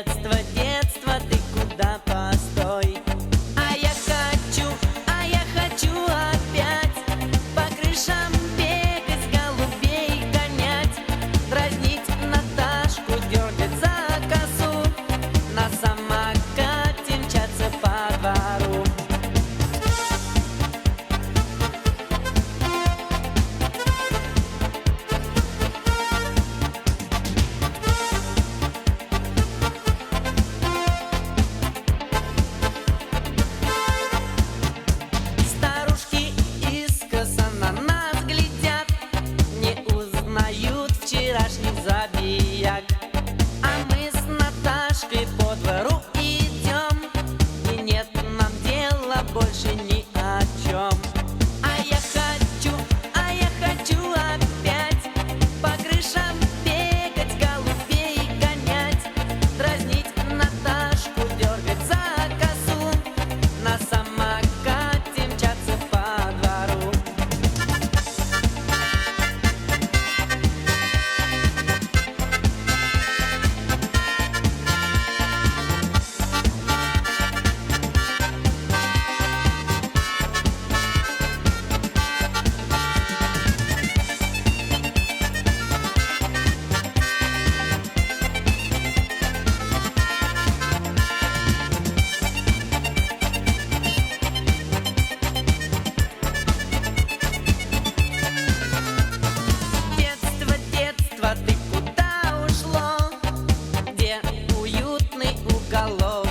детство, детство, ты куда, постой. А я хочу опять по крышам бегать, голубей гонять, дразнить Наташку, дергать за косу, на самокате мчаться по двору. Старушки искоса на нас глядят, не узнают вчерашних забияк. А мы с Наташкой по двору идем, и нет нам дела больше ни о чем. А я хочу опять по крышам бегать, голубей гонять, дразнить Наташку, дергать за косу, на самокате мчаться по двору. Детство, детство, ты куда ушло? Где уютный уголок?